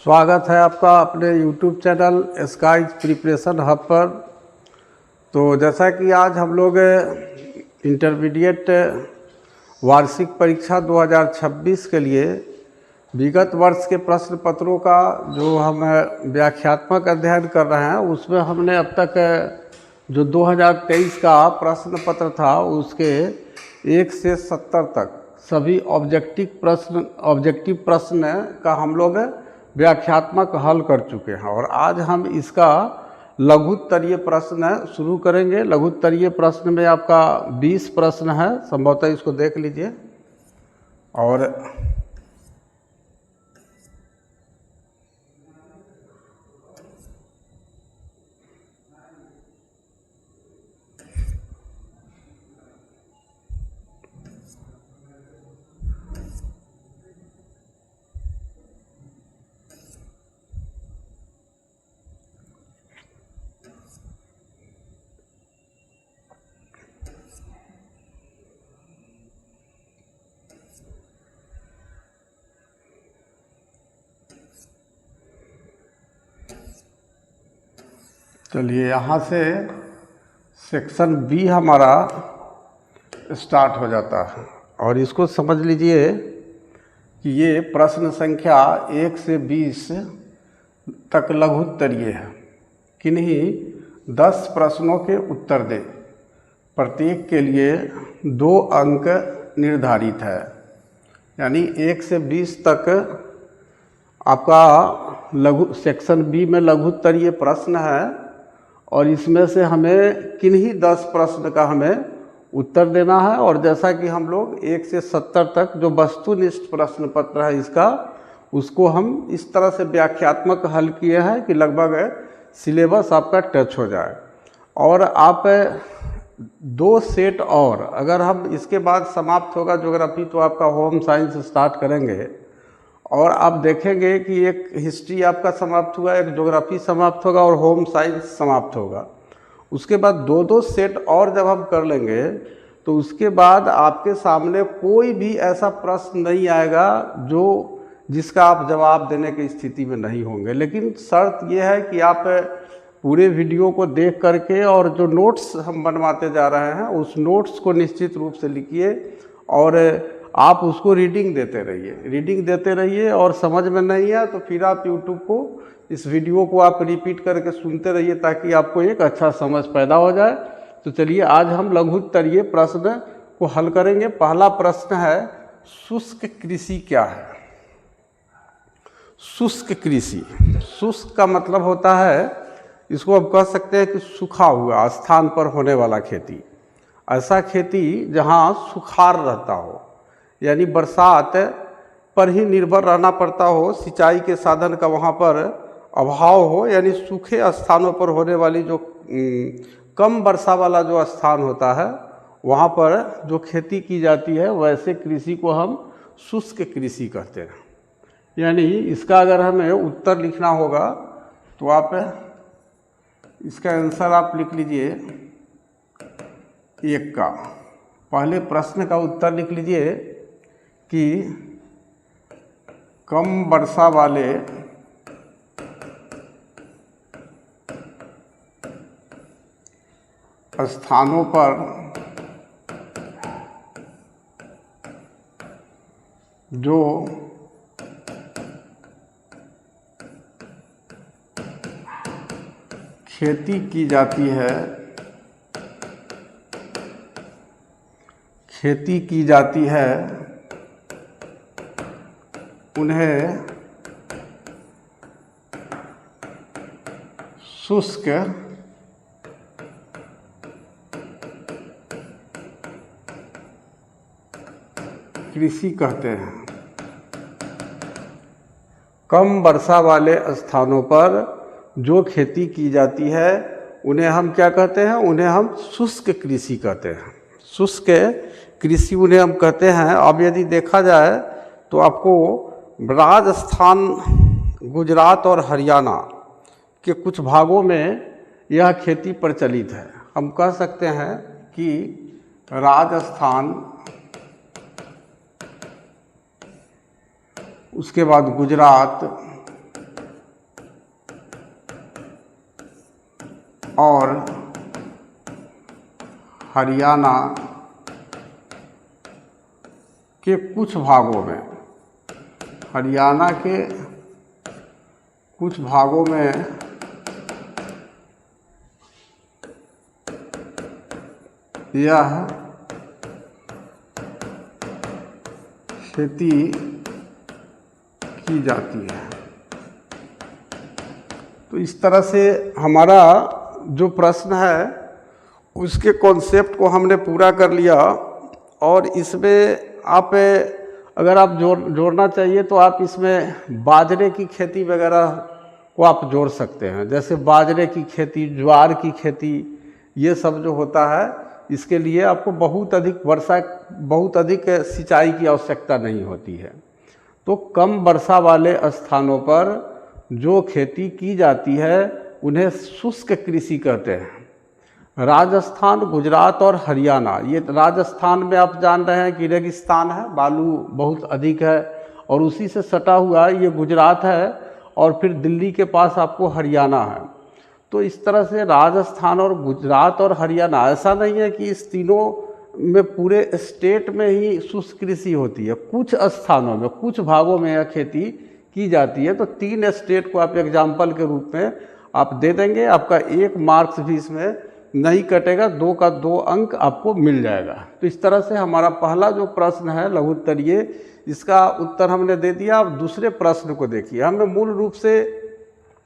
स्वागत है आपका अपने YouTube channel Sky's Preparation Hub पर। तो जैसा कि आज हम लोग इंटरमीडिएट वार्षिक परीक्षा 2026 के लिए विगत वर्ष के प्रश्न पत्रों का जो हम व्याख्यात्मक अध्ययन कर रहे हैं, उसमें हमने अब तक जो 2023 का प्रश्न पत्र था उसके 1 से 70 तक सभी ऑब्जेक्टिव प्रश्न का हम लोग व्याख्यात्मक हल कर चुके हैं। और आज हम इसका लघुत्तरीय प्रश्न शुरू करेंगे। लघुत्तरीय प्रश्न में आपका 20 प्रश्न है, संभवतः इसको देख लीजिए। और चलिए, यहाँ से सेक्शन बी हमारा स्टार्ट हो जाता है। और इसको समझ लीजिए कि ये प्रश्न संख्या 1 से 20 तक लघुत्तरीय है। किन्हीं 10 प्रश्नों के उत्तर दें। प्रत्येक के लिए 2 अंक निर्धारित है। यानी 1 से 20 तक आपका सेक्शन बी में लघुत्तरीय प्रश्न है। और इसमें से हमें किन्हीं 10 प्रश्न का हमें उत्तर देना है। और जैसा कि हम लोग 1 से 70 तक जो वस्तुनिष्ठ प्रश्न पत्र है इसका, उसको हम इस तरह से व्याख्यात्मक हल किए हैं कि लगभग सिलेबस आपका टच हो जाए। और आप 2 सेट और अगर हम इसके बाद समाप्त होगा ज्योग्राफी, तो आपका होम साइंस स्टार्ट करेंगे। और आप देखेंगे कि एक हिस्ट्री आपका समाप्त हुआ, एक ज्योग्राफी समाप्त होगा और होम साइंस समाप्त होगा। उसके बाद 2 सेट और जब हम कर लेंगे तो उसके बाद आपके सामने कोई भी ऐसा प्रश्न नहीं आएगा जिसका आप जवाब देने की स्थिति में नहीं होंगे। लेकिन शर्त यह है कि आप पूरे वीडियो को देख करके और जो नोट्स हम बनवाते जा रहे हैं उस नोट्स को निश्चित रूप से लिखिए और आप उसको रीडिंग देते रहिए। और समझ में नहीं है तो फिर आप YouTube को इस वीडियो को आप रिपीट करके सुनते रहिए ताकि आपको एक अच्छा समझ पैदा हो जाए। तो चलिए, आज हम लघुत्तरीय प्रश्न को हल करेंगे। पहला प्रश्न है, शुष्क कृषि क्या है? शुष्क कृषि, शुष्क का मतलब होता है, इसको हम कह सकते हैं कि सूखा हुआ स्थान पर होने वाला खेती। ऐसा खेती जहाँ सुखाड़ रहता हो, यानी बरसात पर ही निर्भर रहना पड़ता हो, सिंचाई के साधन का वहाँ पर अभाव हो, यानी सूखे स्थानों पर होने वाली जो कम वर्षा वाला जो स्थान होता है वहाँ पर जो खेती की जाती है, वैसे कृषि को हम शुष्क कृषि कहते हैं। यानी इसका अगर हमें उत्तर लिखना होगा तो आप इसका आंसर आप लिख लीजिए 1 का। पहले प्रश्न का उत्तर लिख लीजिए कि कम वर्षा वाले स्थानों पर जो खेती की जाती है उन्हें शुष्क कृषि कहते हैं। कम वर्षा वाले स्थानों पर जो खेती की जाती है उन्हें हम क्या कहते हैं? उन्हें हम शुष्क कृषि कहते हैं। शुष्क कृषि उन्हें हम कहते हैं। अब यदि देखा जाए तो आपको राजस्थान, गुजरात और हरियाणा के कुछ भागों में यह खेती प्रचलित है। हम कह सकते हैं कि राजस्थान, उसके बाद गुजरात, और हरियाणा के कुछ भागों में, हरियाणा के कुछ भागों में यह खेती की जाती है। तो इस तरह से हमारा जो प्रश्न है उसके कॉन्सेप्ट को हमने पूरा कर लिया। और इसमें आप अगर आप जोड़ना चाहिए तो आप इसमें बाजरे की खेती वगैरह को आप जोड़ सकते हैं। जैसे बाजरे की खेती, ज्वार की खेती, ये सब जो होता है इसके लिए आपको बहुत अधिक सिंचाई की आवश्यकता नहीं होती है। तो कम वर्षा वाले स्थानों पर जो खेती की जाती है उन्हें शुष्क कृषि कहते हैं। राजस्थान, गुजरात और हरियाणा, ये राजस्थान में आप जान रहे हैं कि रेगिस्तान है, बालू बहुत अधिक है, और उसी से सटा हुआ ये गुजरात है, और फिर दिल्ली के पास आपको हरियाणा है। तो इस तरह से राजस्थान और गुजरात और हरियाणा, ऐसा नहीं है कि इस तीनों में पूरे स्टेट में ही शुष्क कृषि होती है, कुछ स्थानों में, कुछ भागों में यह खेती की जाती है। तो 3 स्टेट को आप एग्जाम्पल के रूप में आप दे देंगे, आपका 1 मार्क्स भी इसमें नहीं कटेगा, 2 का 2 अंक आपको मिल जाएगा। तो इस तरह से हमारा पहला जो प्रश्न है लघु उत्तरीय, इसका उत्तर हमने दे दिया। अब दूसरे प्रश्न को देखिए। हमें मूल रूप से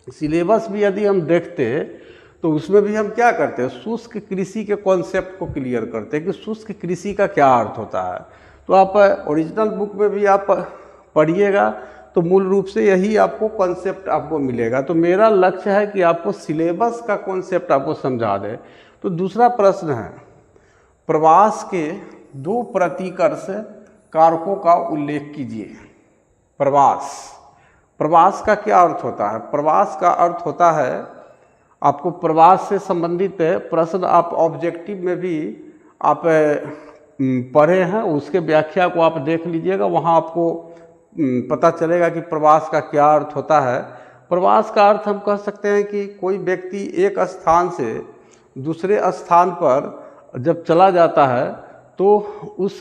सिलेबस भी यदि हम देखते तो उसमें भी हम क्या करते हैं, शुष्क कृषि के कॉन्सेप्ट को क्लियर करते हैं कि शुष्क कृषि का क्या अर्थ होता है। तो आप ओरिजिनल बुक में भी आप पढ़िएगा तो मूल रूप से यही आपको कॉन्सेप्ट आपको मिलेगा। तो मेरा लक्ष्य है कि आपको सिलेबस का कॉन्सेप्ट आपको समझा दे। तो दूसरा प्रश्न है, प्रवास के 2 प्रतिकर्ष कारकों का उल्लेख कीजिए। प्रवास का क्या अर्थ होता है? प्रवास का अर्थ होता है, आपको प्रवास से संबंधित प्रश्न आप ऑब्जेक्टिव में भी आप पढ़े हैं, उसके व्याख्या को आप देख लीजिएगा, वहाँ आपको पता चलेगा कि प्रवास का क्या अर्थ होता है। प्रवास का अर्थ हम कह सकते हैं कि कोई व्यक्ति एक स्थान से दूसरे स्थान पर जब चला जाता है तो उस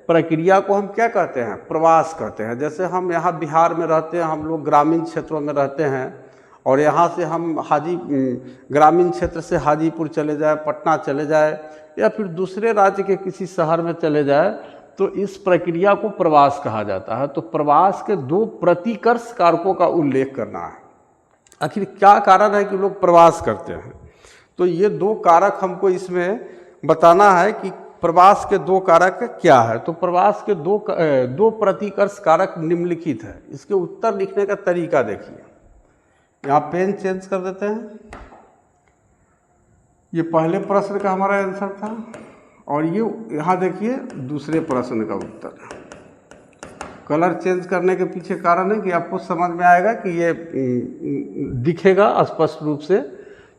प्रक्रिया को हम क्या कहते हैं, प्रवास कहते हैं। जैसे हम यहाँ बिहार में रहते हैं, हम लोग ग्रामीण क्षेत्रों में रहते हैं, और यहाँ से हम ग्रामीण क्षेत्र से हाजीपुर चले जाए, पटना चले जाए, या फिर दूसरे राज्य के किसी शहर में चले जाए, तो इस प्रक्रिया को प्रवास कहा जाता है। तो प्रवास के 2 प्रतिकर्ष कारकों का उल्लेख करना है। आखिर क्या कारण है कि लोग प्रवास करते हैं? तो ये 2 कारक हमको इसमें बताना है कि प्रवास के 2 कारक क्या है। तो प्रवास के 2 प्रतिकर्ष कारक निम्नलिखित है। इसके उत्तर लिखने का तरीका देखिए। यहाँ पेन चेंज कर देते हैं। ये पहले प्रश्न का हमारा आंसर था, और ये यहाँ देखिए दूसरे प्रश्न का उत्तर। कलर चेंज करने के पीछे कारण है कि आपको समझ में आएगा कि ये दिखेगा स्पष्ट रूप से।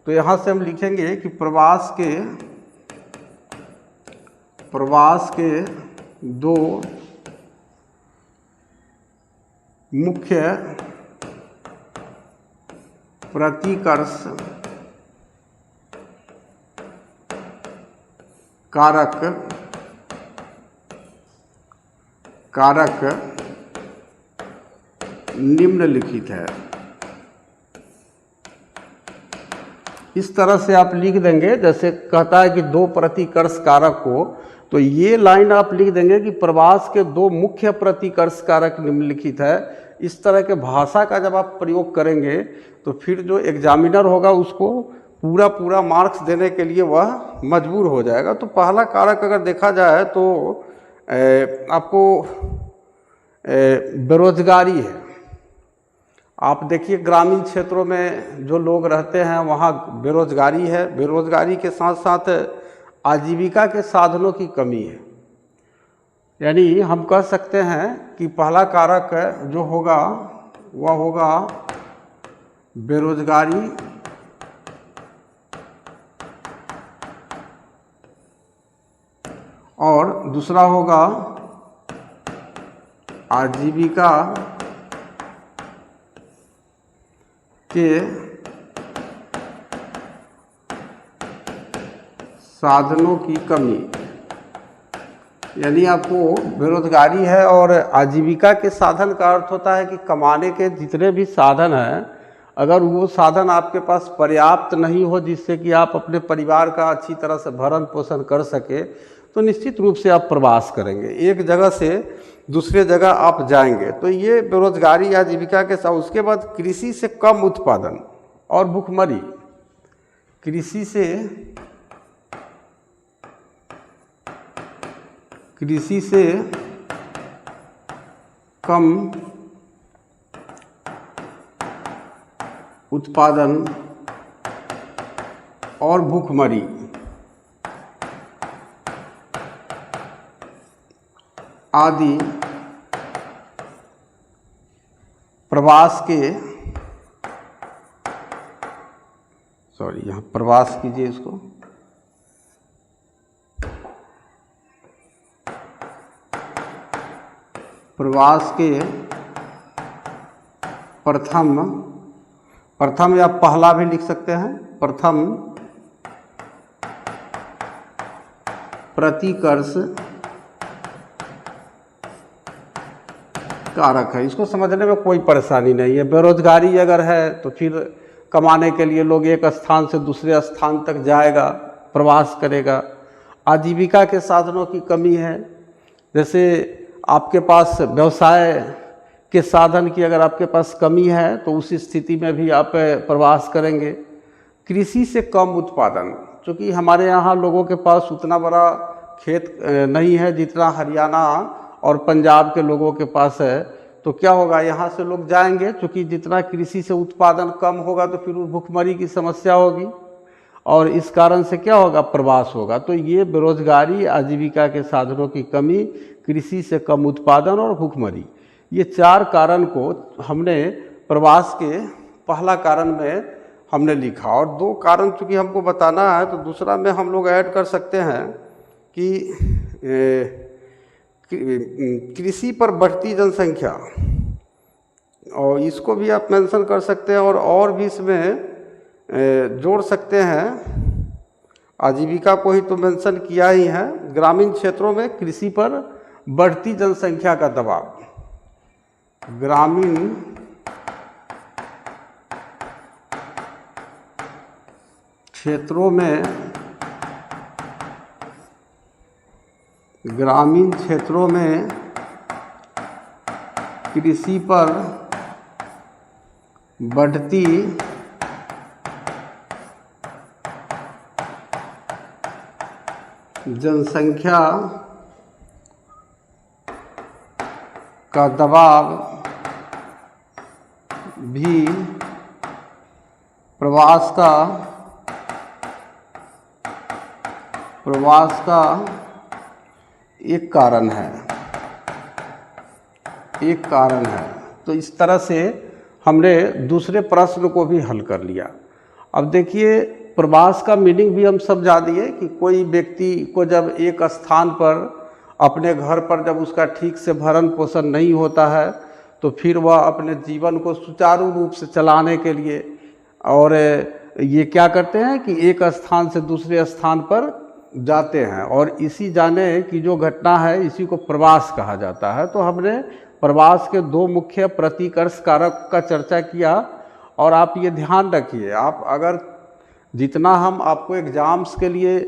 तो यहाँ से हम लिखेंगे कि प्रवास के 2 मुख्य प्रतिकर्ष कारक निम्नलिखित है। इस तरह से आप लिख देंगे, जैसे कहता है कि 2 प्रतिकर्ष कारक को, तो ये लाइन आप लिख देंगे कि प्रवास के 2 मुख्य प्रतिकर्ष कारक निम्नलिखित है। इस तरह के भाषा का जब आप प्रयोग करेंगे तो फिर जो एग्जामिनर होगा उसको पूरा मार्क्स देने के लिए वह मजबूर हो जाएगा। तो पहला कारक अगर देखा जाए तो आपको बेरोजगारी है। आप देखिए ग्रामीण क्षेत्रों में जो लोग रहते हैं वहाँ बेरोजगारी है। बेरोजगारी के साथ साथ आजीविका के साधनों की कमी है। यानी हम कह सकते हैं कि पहला कारक जो होगा वह होगा बेरोजगारी, और दूसरा होगा आजीविका के साधनों की कमी, यानी आपको बेरोजगारी है और आजीविका के साधन का अर्थ होता है कि कमाने के जितने भी साधन हैं, अगर वो साधन आपके पास पर्याप्त नहीं हो जिससे कि आप अपने परिवार का अच्छी तरह से भरण पोषण कर सके, तो निश्चित रूप से आप प्रवास करेंगे, एक जगह से दूसरे जगह आप जाएंगे। तो ये बेरोजगारी आजीविका के साथ। उसके बाद कृषि से कम उत्पादन और भुखमरी। कृषि से कम उत्पादन और भुखमरी आदि प्रवास के, यहाँ प्रवास कीजिए इसको, प्रवास के प्रथम या पहला भी लिख सकते हैं, प्रथम प्रतिकर्ष कारक है। इसको समझने में कोई परेशानी नहीं है। बेरोजगारी अगर है तो फिर कमाने के लिए लोग एक स्थान से दूसरे स्थान तक जाएगा, प्रवास करेगा। आजीविका के साधनों की कमी है, जैसे आपके पास व्यवसाय के साधन की अगर आपके पास कमी है तो उस स्थिति में भी आप प्रवास करेंगे। कृषि से कम उत्पादन, क्योंकि हमारे यहाँ लोगों के पास उतना बड़ा खेत नहीं है जितना हरियाणा और पंजाब के लोगों के पास है, तो क्या होगा, यहाँ से लोग जाएंगे, क्योंकि जितना कृषि से उत्पादन कम होगा तो फिर भुखमरी की समस्या होगी और इस कारण से क्या होगा, प्रवास होगा। तो ये बेरोजगारी, आजीविका के साधनों की कमी, कृषि से कम उत्पादन और भुखमरी, ये 4 कारण को हमने प्रवास के पहला कारण में हमने लिखा। और 2 कारण चूँकि हमको बताना है तो दूसरा में हम लोग ऐड कर सकते हैं कि कृषि पर बढ़ती जनसंख्या, और इसको भी आप मेंशन कर सकते हैं और भी इसमें जोड़ सकते हैं। आजीविका को ही तो मेंशन किया ही है। ग्रामीण क्षेत्रों में कृषि पर बढ़ती जनसंख्या का दबाव, ग्रामीण क्षेत्रों में कृषि पर बढ़ती जनसंख्या का दबाव भी प्रवास का एक कारण है। तो इस तरह से हमने दूसरे प्रश्न को भी हल कर लिया। अब देखिए, प्रवास का मीनिंग भी हम समझा दिए कि कोई व्यक्ति को जब एक स्थान पर, अपने घर पर जब उसका ठीक से भरण पोषण नहीं होता है तो फिर वह अपने जीवन को सुचारू रूप से चलाने के लिए और ये क्या करते हैं कि एक स्थान से दूसरे स्थान पर जाते हैं, और इसी जाने की जो घटना है इसी को प्रवास कहा जाता है। तो हमने प्रवास के 2 मुख्य प्रतिकर्ष कारक का चर्चा किया। और आप ये ध्यान रखिए, आप अगर जितना हम आपको एग्ज़ाम्स के लिए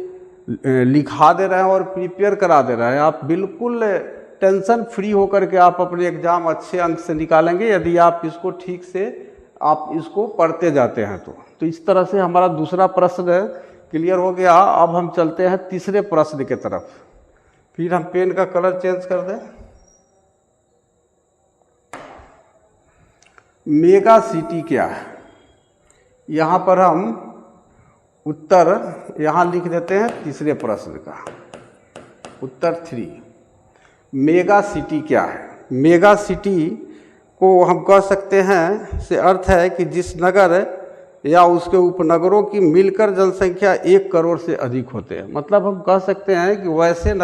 लिखा दे रहे हैं और प्रिपेयर करा दे रहे हैं, आप बिल्कुल टेंशन फ्री होकर के आप अपने एग्ज़ाम अच्छे अंक से निकालेंगे यदि आप इसको ठीक से आप इसको पढ़ते जाते हैं। तो इस तरह से हमारा दूसरा प्रश्न क्लियर हो गया। अब हम चलते हैं तीसरे प्रश्न की तरफ। फिर हम पेन का कलर चेंज कर दें। मेगा सिटी क्या है? यहाँ पर हम उत्तर यहाँ लिख देते हैं तीसरे प्रश्न का, उत्तर 3। मेगा सिटी क्या है? मेगा सिटी को हम कह सकते हैं, से अर्थ है कि जिस नगर या उसके उपनगरों की मिलकर जनसंख्या 1 करोड़ से अधिक होते हैं। मतलब हम कह सकते हैं कि वैसे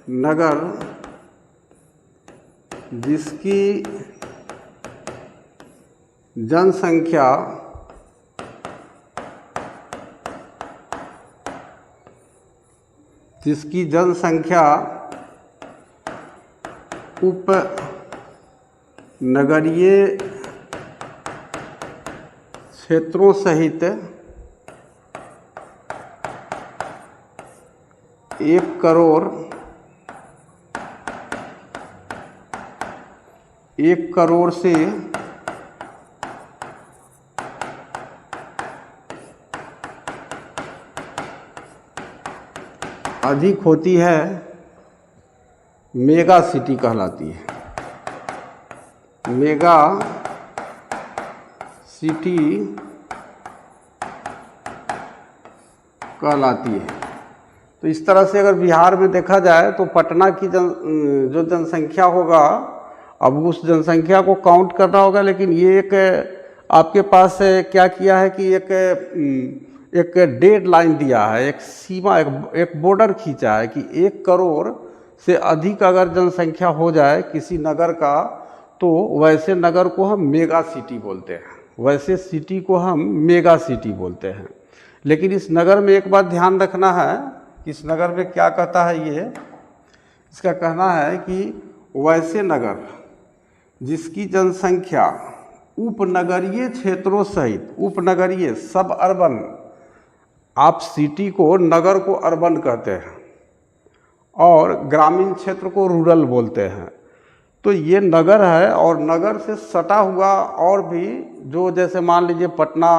नगर जिसकी जनसंख्या जिसकी जनसंख्या उप नगरीय क्षेत्रों सहित 1 करोड़ से अधिक होती है, मेगा सिटी कहलाती है। मेगा सिटी कहलाती है। तो इस तरह से अगर बिहार में देखा जाए तो पटना की जो जनसंख्या होगा, अब उस जनसंख्या को काउंट करना होगा, लेकिन ये एक आपके पास क्या किया है कि एक डेड लाइन दिया है, एक सीमा, एक बॉर्डर खींचा है कि 1 करोड़ से अधिक अगर जनसंख्या हो जाए किसी नगर का, तो वैसे नगर को हम मेगा सिटी बोलते हैं, वैसे सिटी को हम मेगा सिटी बोलते हैं। लेकिन इस नगर में एक बात ध्यान रखना है, इस नगर में क्या कहता है ये, इसका कहना है कि वैसे नगर जिसकी जनसंख्या उपनगरीय क्षेत्रों सहित, उपनगरीय सब अर्बन, आप सिटी को, नगर को अर्बन कहते हैं और ग्रामीण क्षेत्र को रूरल बोलते हैं। तो ये नगर है, और नगर से सटा हुआ और भी जो, जैसे मान लीजिए पटना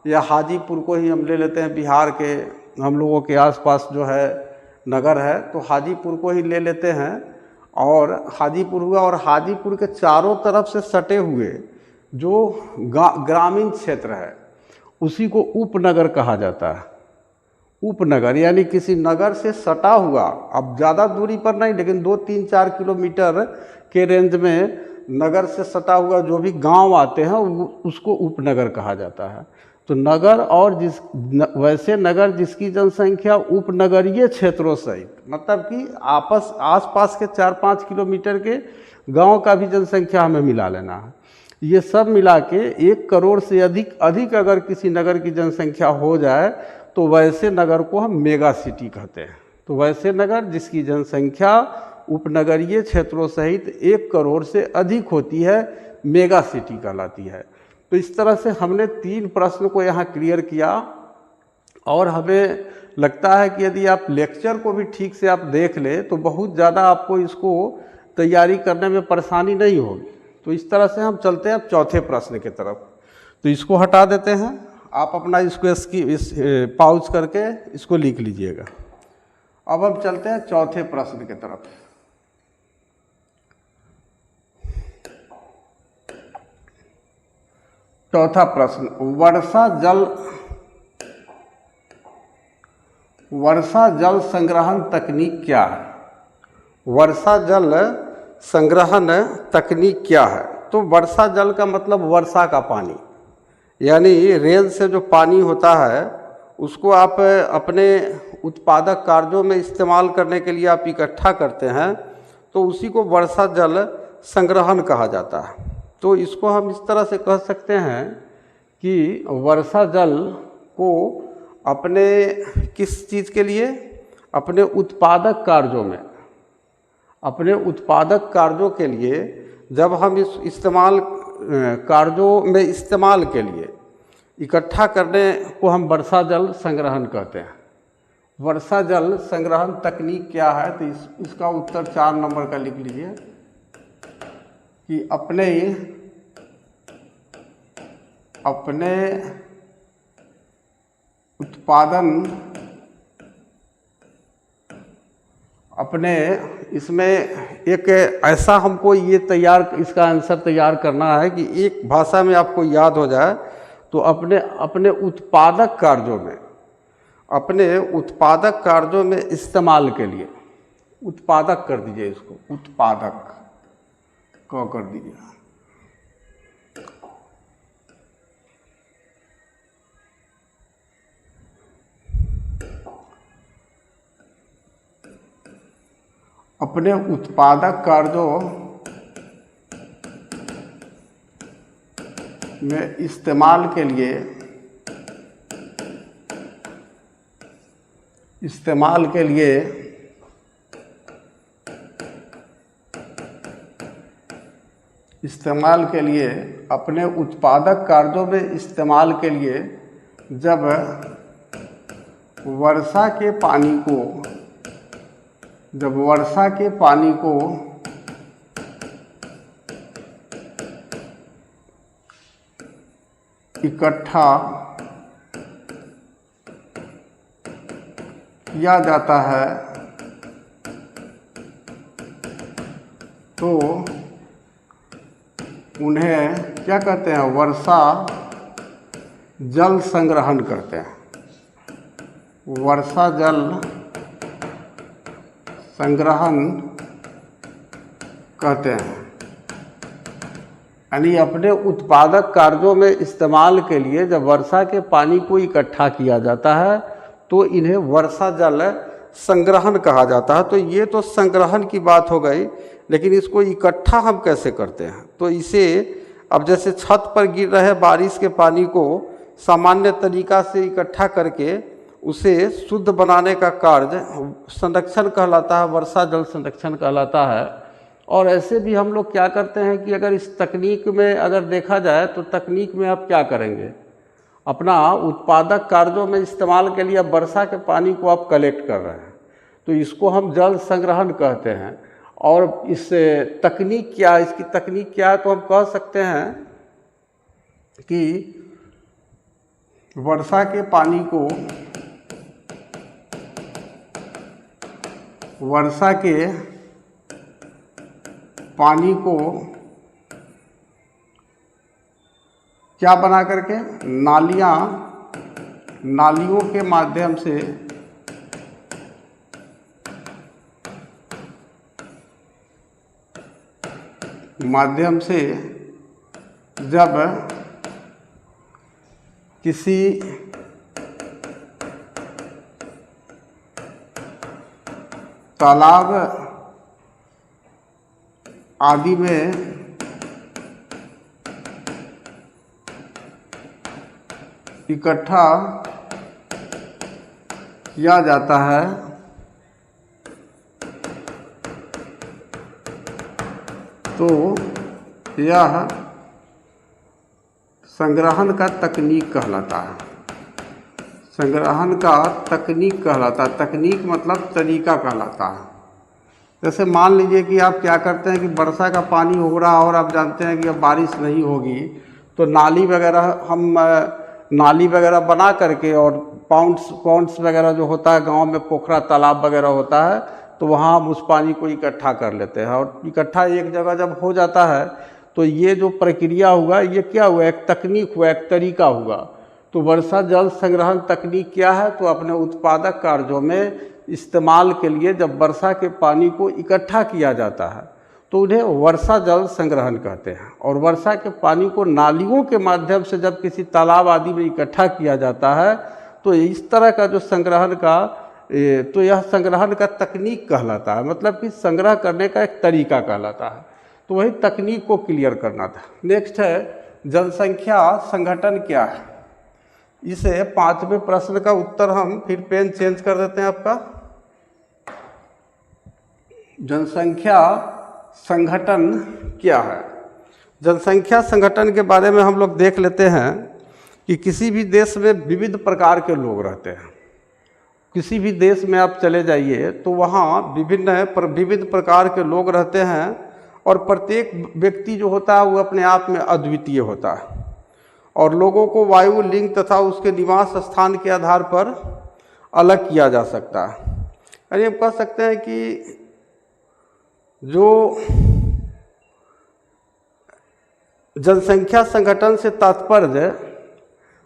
या हाजीपुर को ही हम ले लेते हैं, बिहार के हम लोगों के आसपास जो है नगर है, तो हाजीपुर को ही ले लेते हैं। और हाजीपुर हुआ, और हाजीपुर के चारों तरफ से सटे हुए जो ग्रामीण क्षेत्र है उसी को उपनगर कहा जाता है। उपनगर यानी किसी नगर से सटा हुआ, अब ज़्यादा दूरी पर नहीं, लेकिन 2, 3, 4 किलोमीटर के रेंज में नगर से सटा हुआ जो भी गांव आते हैं उसको उपनगर कहा जाता है। तो नगर, और वैसे नगर जिसकी जनसंख्या उपनगरीय क्षेत्रों सहित, मतलब कि आसपास के 4-5 किलोमीटर के गांव का भी जनसंख्या हमें मिला लेना है। ये सब मिला के 1 करोड़ से अधिक अगर किसी नगर की जनसंख्या हो जाए तो वैसे नगर को हम मेगा सिटी कहते हैं। तो वैसे नगर जिसकी जनसंख्या उपनगरीय क्षेत्रों सहित 1 करोड़ से अधिक होती है, मेगा सिटी कहलाती है। तो इस तरह से हमने 3 प्रश्न को यहाँ क्लियर किया, और हमें लगता है कि यदि आप लेक्चर को भी ठीक से आप देख लें तो बहुत ज़्यादा आपको इसको तैयारी करने में परेशानी नहीं होगी। तो इस तरह से हम चलते हैं अब चौथे प्रश्न की तरफ। तो इसको हटा देते हैं, आप अपना इसको पाउज करके इसको लिख लीजिएगा। अब हम चलते हैं चौथे प्रश्न की तरफ। चौथा प्रश्न, वर्षा जल संग्रहण तकनीक क्या है? वर्षा जल संग्रहण तकनीक क्या है? तो वर्षा जल का मतलब वर्षा का पानी, यानी रेल से जो पानी होता है उसको आप अपने उत्पादक कार्यों में इस्तेमाल करने के लिए आप इकट्ठा करते हैं, तो उसी को वर्षा जल संग्रहण कहा जाता है। तो इसको हम इस तरह से कह सकते हैं कि वर्षा जल को अपने किस चीज़ के लिए, अपने उत्पादक कार्यों में, अपने उत्पादक कार्यों के लिए जब हम इस कार्यों में इस्तेमाल के लिए इकट्ठा करने को हम वर्षा जल संग्रहण कहते हैं। वर्षा जल संग्रहण तकनीक क्या है? तो इसका उत्तर 4 नंबर का लिख लीजिए कि अपने उत्पादन, अपने इसमें एक ऐसा हमको ये इसका आंसर तैयार करना है कि एक भाषा में आपको याद हो जाए। तो अपने उत्पादक कार्यों में, अपने उत्पादक कार्यों में इस्तेमाल के लिए, उत्पादक कर दीजिए इसको, उत्पादक को कर दीजिए। अपने उत्पादक कार्यों में इस्तेमाल के लिए इस्तेमाल के लिए अपने उत्पादक कार्यों में इस्तेमाल के लिए जब वर्षा के पानी को इकट्ठा किया जाता है तो उन्हें क्या कहते हैं? वर्षा जल संग्रहण कहते हैं। वर्षा जल संग्रहण कहते हैं। यानी अपने उत्पादक कार्यों में इस्तेमाल के लिए जब वर्षा के पानी को इकट्ठा किया जाता है तो इन्हें वर्षा जल संग्रहण कहा जाता है। तो ये तो संग्रहण की बात हो गई, लेकिन इसको इकट्ठा हम कैसे करते हैं? तो इसे अब जैसे छत पर गिर रहे बारिश के पानी को सामान्य तरीका से इकट्ठा करके उसे शुद्ध बनाने का कार्य संरक्षण कहलाता है, वर्षा जल संरक्षण कहलाता है। और ऐसे भी हम लोग क्या करते हैं कि अगर इस तकनीक में अगर देखा जाए तो तकनीक में आप क्या करेंगे? अपना उत्पादक कार्यों में इस्तेमाल के लिए अब वर्षा के पानी को आप कलेक्ट कर रहे हैं, तो इसको हम जल संग्रहण कहते हैं। और इस तकनीक क्या है, इसकी तकनीक क्या है? तो हम कह सकते हैं कि वर्षा के पानी को क्या बना करके नालियों के माध्यम से जब किसी तालाब आदि में इकट्ठा किया जाता है तो यह संग्रहण का तकनीक कहलाता है। संग्रहण का तकनीक कहलाता है। तकनीक मतलब तरीका कहलाता है। जैसे मान लीजिए कि आप क्या करते हैं कि वर्षा का पानी हो रहा और आप जानते हैं कि अब बारिश नहीं होगी, तो नाली वगैरह बना करके और पॉन्ड्स वगैरह जो होता है गांव में, पोखरा तालाब वगैरह होता है, तो वहाँ हम उस पानी को इकट्ठा कर लेते हैं। और इकट्ठा एक जगह जब हो जाता है तो ये जो प्रक्रिया हुआ, ये क्या हुआ? एक तकनीक हुआ, एक तरीका हुआ। तो वर्षा जल संग्रहण तकनीक क्या है? तो अपने उत्पादक कार्यों में इस्तेमाल के लिए जब वर्षा के पानी को इकट्ठा किया जाता है तो उन्हें वर्षा जल संग्रहण कहते हैं। और वर्षा के पानी को नालियों के माध्यम से जब किसी तालाब आदि में इकट्ठा किया जाता है तो इस तरह का जो तो यह संग्रहण का तकनीक कहलाता है। मतलब कि संग्रह करने का एक तरीका कहलाता है। तो वही तकनीक को क्लियर करना था। नेक्स्ट है जनसंख्या संगठन क्या है? इसे 5वें प्रश्न का उत्तर हम फिर पेन चेंज कर देते हैं आपका। जनसंख्या संगठन क्या है? जनसंख्या संगठन के बारे में हम लोग देख लेते हैं कि किसी भी देश में विविध प्रकार के लोग रहते हैं। किसी भी देश में आप चले जाइए तो वहाँ विविध प्रकार के लोग रहते हैं और प्रत्येक व्यक्ति जो होता है वो अपने आप में अद्वितीय होता है। और लोगों को वायु, लिंग तथा उसके निवास स्थान के आधार पर अलग किया जा सकता है। यानी हम कह सकते हैं कि जो जनसंख्या संगठन से तात्पर्य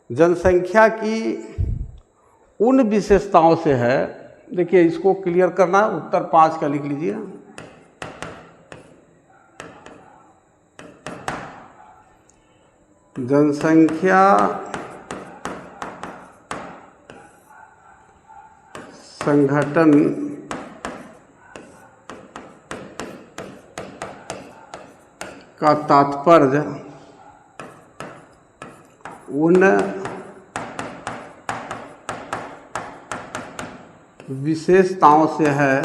जनसंख्या की उन विशेषताओं से है। देखिए, इसको क्लियर करना, उत्तर 5 का लिख लीजिए। जनसंख्या संगठन का तात्पर्य उन विशेषताओं से है।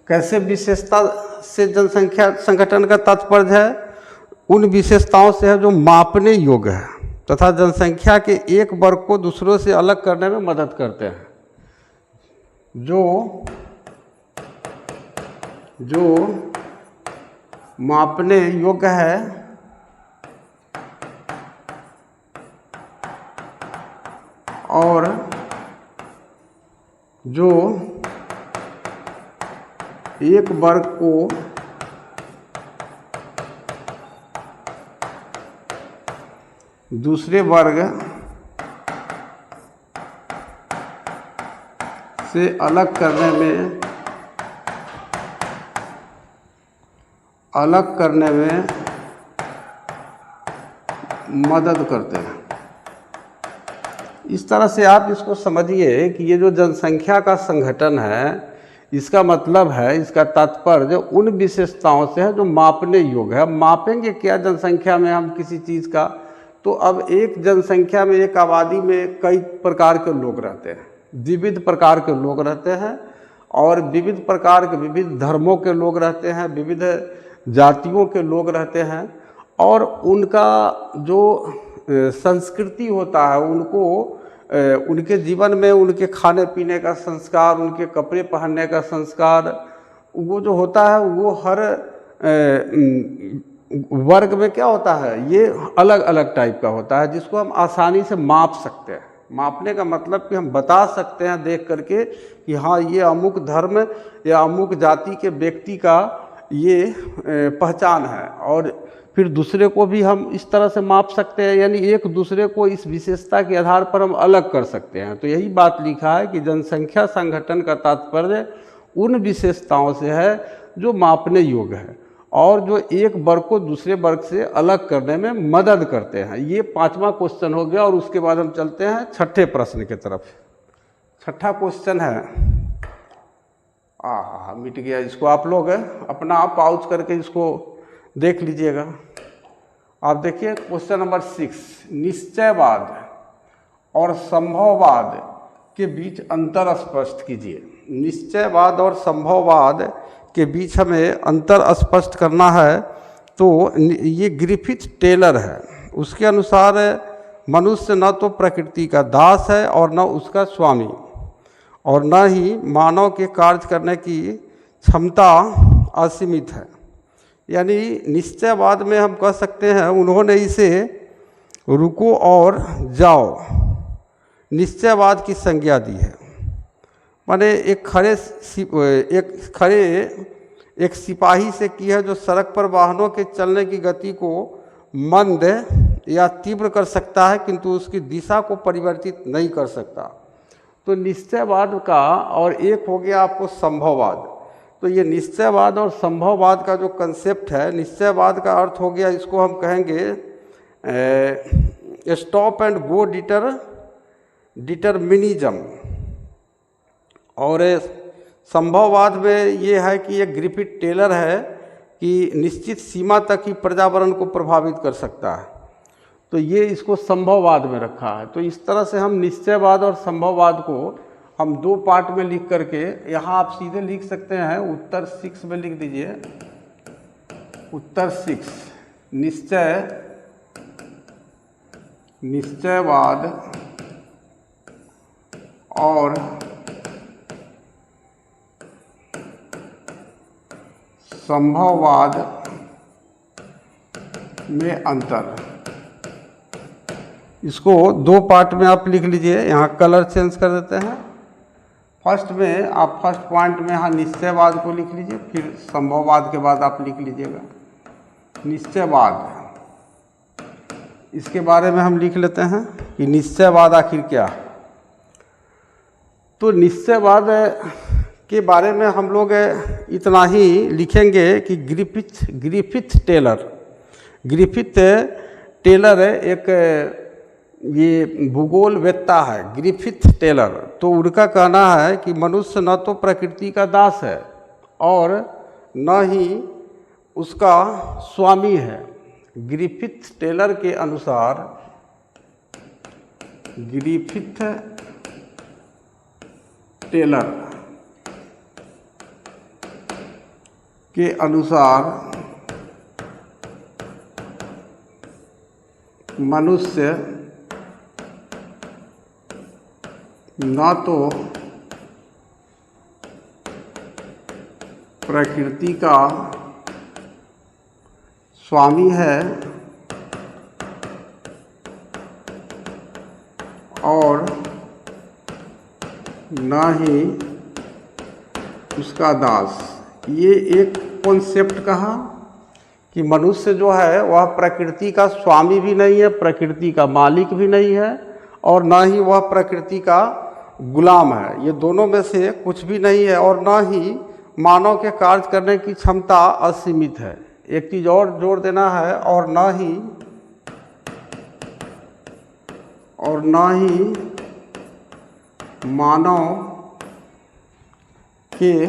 कैसे विशेषता से जनसंख्या संगठन का तात्पर्य है? उन विशेषताओं से है जो मापने योग्य है तथा जनसंख्या के एक वर्ग को दूसरों से अलग करने में मदद करते हैं। जो मापने योग्य है और जो एक वर्ग को दूसरे वर्ग से अलग करने में मदद करते हैं। इस तरह से आप इसको समझिए कि ये जो जनसंख्या का संगठन है, इसका मतलब है, इसका तात्पर्य उन विशेषताओं से है जो मापने योग्य है। मापेंगे क्या जनसंख्या में हम किसी चीज़ का? तो अब एक जनसंख्या में, एक आबादी में कई प्रकार के लोग रहते हैं, विविध प्रकार के लोग रहते हैं और विविध प्रकार के विविध धर्मों के लोग रहते हैं, विविध जातियों के लोग रहते हैं और उनका जो संस्कृति होता है, उनके जीवन में उनके खाने पीने का संस्कार, उनके कपड़े पहनने का संस्कार, वो जो होता है वो हर वर्ग में क्या होता है, ये अलग अलग टाइप का होता है जिसको हम आसानी से माप सकते हैं। मापने का मतलब कि हम बता सकते हैं देख करके कि हाँ ये अमुक धर्म या अमुक जाति के व्यक्ति का ये पहचान है, और फिर दूसरे को भी हम इस तरह से माप सकते हैं, यानी एक दूसरे को इस विशेषता के आधार पर हम अलग कर सकते हैं। तो यही बात लिखा है कि जनसंख्या संगठन का तात्पर्य उन विशेषताओं से है जो मापने योग्य है और जो एक वर्ग को दूसरे वर्ग से अलग करने में मदद करते हैं। ये 5वां क्वेश्चन हो गया और उसके बाद हम चलते हैं छठे प्रश्न की तरफ। छठा क्वेश्चन है, मिट गया, इसको आप लोग अपना पाउच करके इसको देख लीजिएगा। आप देखिए क्वेश्चन नंबर 6, निश्चयवाद और संभववाद के बीच अंतर स्पष्ट कीजिए। निश्चयवाद और संभववाद के बीच हमें अंतर स्पष्ट करना है। तो ये ग्रिफिथ टेलर है, उसके अनुसार मनुष्य न तो प्रकृति का दास है और न उसका स्वामी, और न ही मानव के कार्य करने की क्षमता असीमित है। यानी निश्चयवाद में हम कह सकते हैं उन्होंने इसे रुको और जाओ निश्चयवाद की संज्ञा दी है। माने एक सिपाही से की है जो सड़क पर वाहनों के चलने की गति को मंद या तीव्र कर सकता है किंतु उसकी दिशा को परिवर्तित नहीं कर सकता। तो निश्चयवाद का, और एक हो गया आपको संभववाद। तो ये निश्चयवाद और संभववाद का जो कंसेप्ट है, निश्चयवाद का अर्थ हो गया, इसको हम कहेंगे स्टॉप एंड गो डिटरमिनिज्म, और संभववाद में ये है कि ये ग्रिफिथ टेलर है कि निश्चित सीमा तक ही पर्यावरण को प्रभावित कर सकता है। तो ये इसको संभववाद में रखा है। तो इस तरह से हम निश्चयवाद और संभववाद को हम 2 पार्ट में लिख करके, यहाँ आप सीधे लिख सकते हैं, उत्तर 6 में लिख दीजिए। उत्तर 6, निश्चयवाद और संभववाद में अंतर। इसको 2 पार्ट में आप लिख लीजिए। यहाँ कलर चेंज कर देते हैं। फर्स्ट में आप फर्स्ट पॉइंट में यहाँ निश्चयवाद को लिख लीजिए, फिर संभववाद के बाद आप लिख लीजिएगा निश्चयवाद। इसके बारे में हम लिख लेते हैं कि निश्चयवाद आखिर क्या। तो निश्चयवाद के बारे में हम लोग इतना ही लिखेंगे कि ग्रिफिथ टेलर एक ये भूगोलवेत्ता है, ग्रिफिथ टेलर। तो उनका कहना है कि मनुष्य न तो प्रकृति का दास है और न ही उसका स्वामी है। ग्रिफिथ टेलर के अनुसार, ग्रिफिथ टेलर के अनुसार मनुष्य न तो प्रकृति का स्वामी है और न ही उसका दास। ये एक कॉन्सेप्ट कहा कि मनुष्य जो है वह प्रकृति का स्वामी भी नहीं है, प्रकृति का मालिक भी नहीं है और न ही वह प्रकृति का गुलाम है। ये दोनों में से कुछ भी नहीं है और न ही मानव के कार्य करने की क्षमता असीमित है। एक चीज़ और जोड़ देना है, और न ही मानव के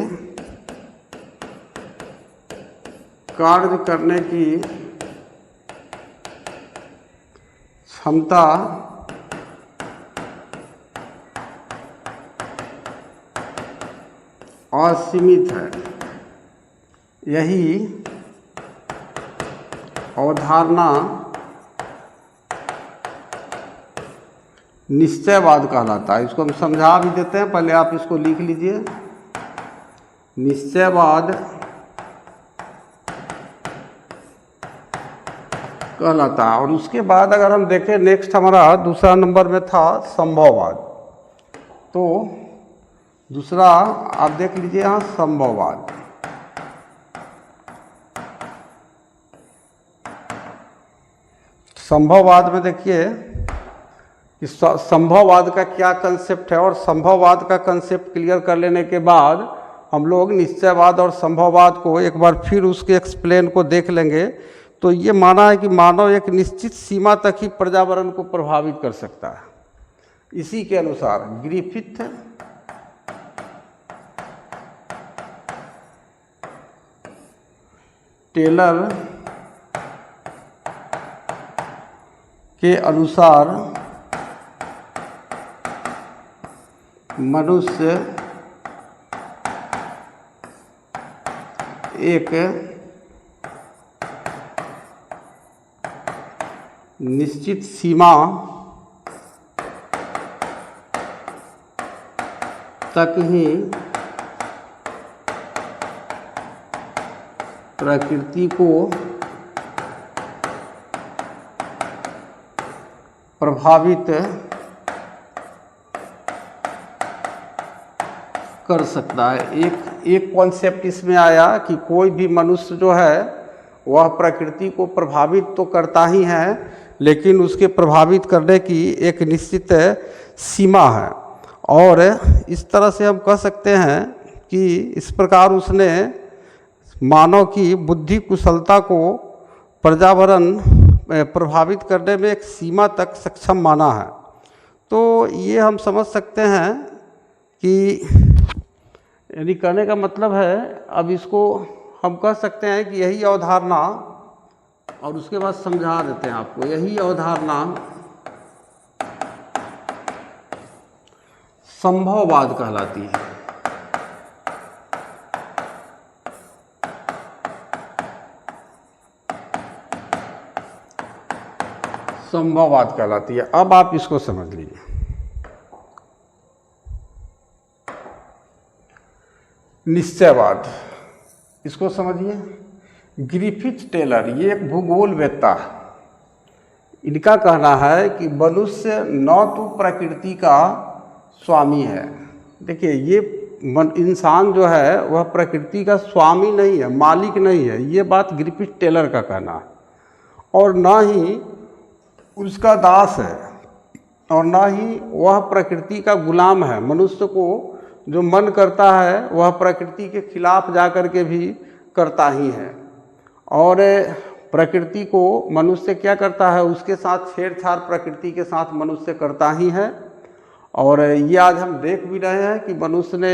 कार्य करने की क्षमता असीमित है। यही अवधारणा निश्चयवाद कहलाता है। इसको हम समझा भी देते हैं, पहले आप इसको लिख लीजिए। निश्चयवाद कहलाता है। और उसके बाद अगर हम देखें, नेक्स्ट हमारा दूसरा नंबर में था संभववाद। तो दूसरा आप देख लीजिए यहाँ संभववाद। संभववाद में देखिए कि संभववाद का क्या कंसेप्ट है, और संभववाद का कंसेप्ट क्लियर कर लेने के बाद हम लोग निश्चयवाद और संभववाद को एक बार फिर उसके एक्सप्लेन को देख लेंगे। तो ये माना है कि मानव एक निश्चित सीमा तक ही पर्यावरण को प्रभावित कर सकता है। इसी के अनुसार ग्रिफिथ टेलर के अनुसार मनुष्य एक निश्चित सीमा तक ही प्रकृति को प्रभावित कर सकता है। एक कॉन्सेप्ट इसमें आया कि कोई भी मनुष्य जो है वह प्रकृति को प्रभावित तो करता ही है, लेकिन उसके प्रभावित करने की एक निश्चित सीमा है। और इस तरह से हम कह सकते हैं कि इस प्रकार उसने मानव की बुद्धि कुशलता को पर्यावरण प्रभावित करने में एक सीमा तक सक्षम माना है। तो ये हम समझ सकते हैं कि यानी कहने का मतलब है, अब इसको हम कह सकते हैं कि यही अवधारणा, और उसके बाद समझा देते हैं आपको, यही अवधारणा संभववाद कहलाती है। संभववाद कहलाती है। अब आप इसको समझ लीजिए। निश्चयवाद, इसको समझिए। ग्रिफिथ टेलर ये एक भूगोलवेत्ता है। इनका कहना है कि मनुष्य न तो प्रकृति का स्वामी है। देखिए, ये इंसान जो है वह प्रकृति का स्वामी नहीं है, मालिक नहीं है, ये बात ग्रिफिथ टेलर का कहना है। और ना ही उसका दास है, और ना ही वह प्रकृति का गुलाम है। मनुष्य को जो मन करता है वह प्रकृति के खिलाफ जा कर के भी करता ही है। और प्रकृति को मनुष्य क्या करता है, उसके साथ छेड़छाड़ प्रकृति के साथ मनुष्य करता ही है। और ये आज हम देख भी रहे हैं कि मनुष्य ने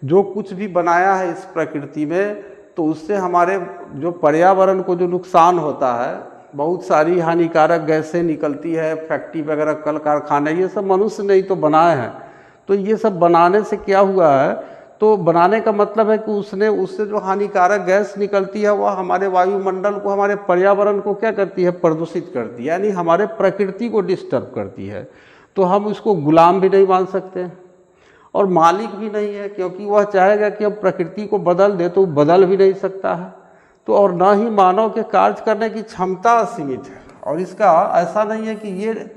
जो कुछ भी बनाया है इस प्रकृति में, तो उससे हमारे जो पर्यावरण को जो नुकसान होता है, बहुत सारी हानिकारक गैसें निकलती है, फैक्ट्री वगैरह, कल कारखाने, ये सब मनुष्य ने ही तो बनाए हैं। तो ये सब बनाने से क्या हुआ है, तो बनाने का मतलब है कि उससे जो हानिकारक गैस निकलती है वह हमारे वायुमंडल को, हमारे पर्यावरण को क्या करती है, प्रदूषित करती है, यानी हमारे प्रकृति को डिस्टर्ब करती है। तो हम उसको गुलाम भी नहीं मान सकते और मालिक भी नहीं है, क्योंकि वह चाहेगा कि हम प्रकृति को बदल दे तो बदल भी नहीं सकता है। तो और ना ही मानव के कार्य करने की क्षमता असीमित है, और इसका ऐसा नहीं है कि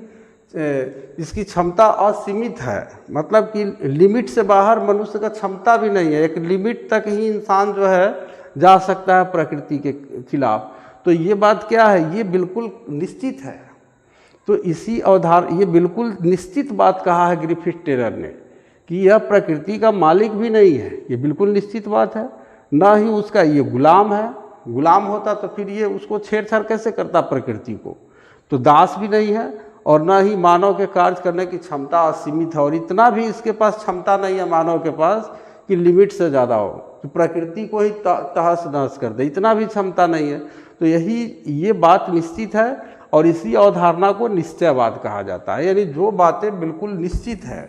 इसकी क्षमता असीमित है, मतलब कि लिमिट से बाहर मनुष्य का क्षमता भी नहीं है। एक लिमिट तक ही इंसान जो है जा सकता है प्रकृति के खिलाफ। तो ये बात क्या है, ये बिल्कुल निश्चित है। तो ये बिल्कुल निश्चित बात कहा है ग्रिफिथ टेलर ने कि यह प्रकृति का मालिक भी नहीं है, ये बिल्कुल निश्चित बात है। ना ही उसका ये गुलाम है, गुलाम होता तो फिर ये उसको छेड़छाड़ कैसे करता प्रकृति को। तो दास भी नहीं है और ना ही मानव के कार्य करने की क्षमता असीमित है, और इतना भी इसके पास क्षमता नहीं है मानव के पास कि लिमिट से ज़्यादा हो, तो प्रकृति को ही तहस नहस कर दे, इतना भी क्षमता नहीं है। तो ये बात निश्चित है, और इसी अवधारणा को निश्चयवाद कहा जाता है। यानी जो बातें बिल्कुल निश्चित है,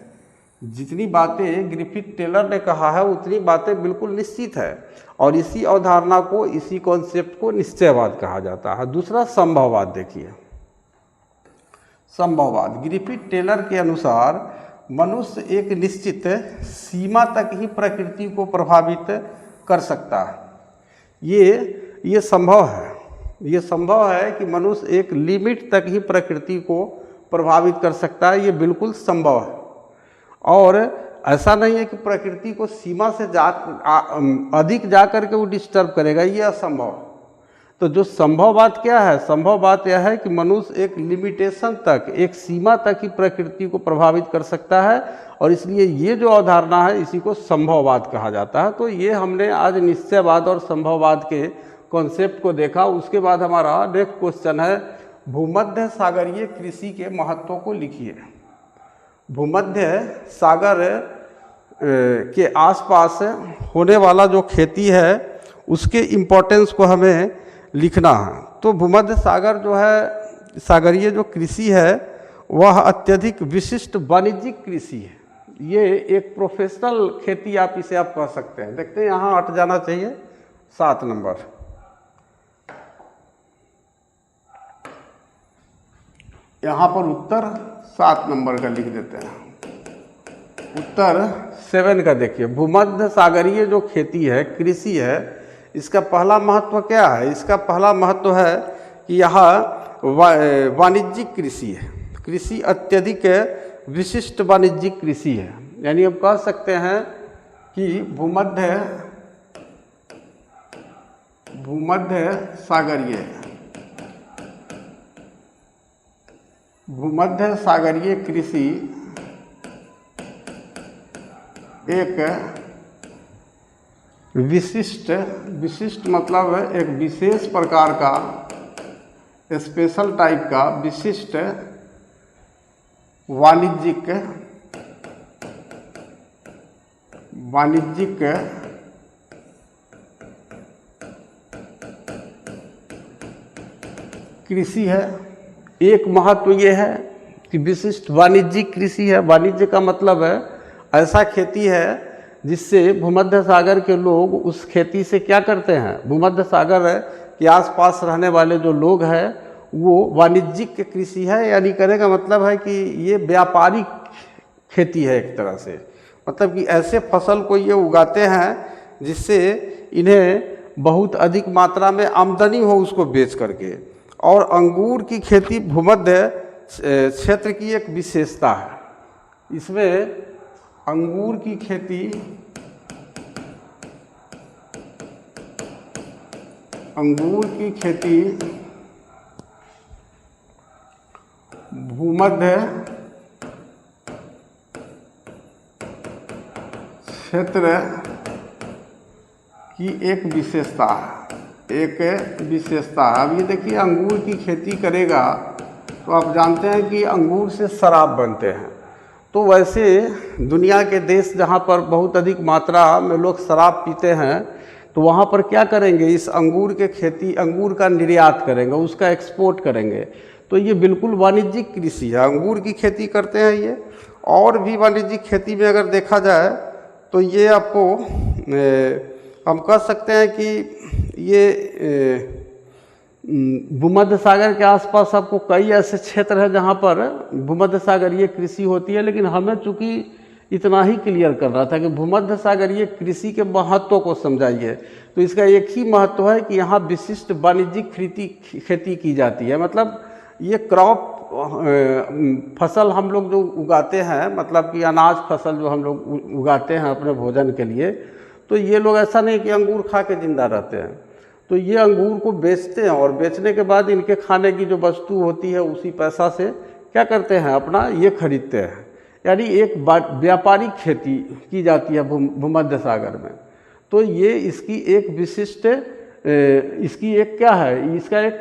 जितनी बातें ग्रिफिथ टेलर ने कहा है उतनी बातें बिल्कुल निश्चित है, और इसी अवधारणा को, इसी कॉन्सेप्ट को निश्चयवाद कहा जाता है। दूसरा संभववाद देखिए। संभववाद, ग्रिफिथ टेलर के अनुसार मनुष्य एक निश्चित सीमा तक ही प्रकृति को प्रभावित कर सकता है। ये संभव है, ये संभव है कि मनुष्य एक लिमिट तक ही प्रकृति को प्रभावित कर सकता है, ये बिल्कुल संभव है। और ऐसा नहीं है कि प्रकृति को सीमा से अधिक जा कर के वो डिस्टर्ब करेगा, ये असंभव है। तो जो संभव बात क्या है, संभव बात यह है कि मनुष्य एक लिमिटेशन तक, एक सीमा तक ही प्रकृति को प्रभावित कर सकता है, और इसलिए ये जो अवधारणा है इसी को संभववाद कहा जाता है। तो ये हमने आज निश्चयवाद और संभववाद के कॉन्सेप्ट को देखा। उसके बाद हमारा नेक्स्ट क्वेश्चन है, भूमध्य सागरीय कृषि के महत्व को लिखिए। भूमध्य सागर के आसपास होने वाला जो खेती है उसके इम्पोर्टेंस को हमें लिखना है। तो भूमध्य सागर जो है, सागरीय जो कृषि है वह अत्यधिक विशिष्ट वाणिज्यिक कृषि है। ये एक प्रोफेशनल खेती आप इसे आप कह सकते हैं। देखते हैं यहाँ हट जाना चाहिए 7 नंबर। यहाँ पर उत्तर 7 नंबर का लिख देते हैं। उत्तर 7 का देखिए, भूमध्य सागरीय जो खेती है, कृषि है, इसका पहला महत्व क्या है? इसका पहला महत्व है कि यहाँ वाणिज्यिक कृषि है। कृषि अत्यधिक विशिष्ट वाणिज्यिक कृषि है। यानी हम कह सकते हैं कि भूमध्य सागरीय कृषि एक विशिष्ट मतलब एक विशेष प्रकार का, स्पेशल टाइप का विशिष्ट वाणिज्यिक कृषि है। एक महत्व ये है कि विशिष्ट वाणिज्यिक कृषि है। वाणिज्य का मतलब है ऐसा खेती है जिससे भूमध्य सागर के लोग उस खेती से क्या करते हैं, भूमध्य सागर के आसपास रहने वाले जो लोग हैं वो वाणिज्यिक कृषि है। यानी कहने का मतलब है कि ये व्यापारिक खेती है एक तरह से, मतलब कि ऐसे फसल को ये उगाते हैं जिससे इन्हें बहुत अधिक मात्रा में आमदनी हो उसको बेच करके। और अंगूर की खेती भूमध्य क्षेत्र की एक विशेषता है। इसमें अंगूर की खेती भूमध्य क्षेत्र की एक विशेषता है। अब ये देखिए, अंगूर की खेती करेगा तो आप जानते हैं कि अंगूर से शराब बनते हैं। तो वैसे दुनिया के देश जहाँ पर बहुत अधिक मात्रा में लोग शराब पीते हैं, तो वहाँ पर क्या करेंगे, इस अंगूर का निर्यात करेंगे, उसका एक्सपोर्ट करेंगे। तो ये बिल्कुल वाणिज्यिक कृषि है, अंगूर की खेती करते हैं ये। और भी वाणिज्यिक खेती में अगर देखा जाए तो ये आपको हम कह सकते हैं कि ये भूमध्य सागर के आसपास आपको कई ऐसे क्षेत्र हैं जहाँ पर भूमध्य सागरीय कृषि होती है, लेकिन हमें चूँकि इतना ही क्लियर करना था कि भूमध्य सागरीय कृषि के महत्व को समझाइए। तो इसका एक ही महत्व है कि यहाँ विशिष्ट वाणिज्यिक खेती की जाती है। मतलब ये क्रॉप फसल हम लोग जो उगाते हैं, मतलब कि अनाज फसल जो हम लोग उगाते हैं अपने भोजन के लिए, तो ये लोग ऐसा नहीं कि अंगूर खा के जिंदा रहते हैं। तो ये अंगूर को बेचते हैं और बेचने के बाद इनके खाने की जो वस्तु होती है उसी पैसा से क्या करते हैं, अपना ये खरीदते हैं। यानी एक व्यापारिक खेती की जाती है भूमध्य सागर में। तो ये इसकी एक विशिष्ट इसकी एक क्या है, इसका एक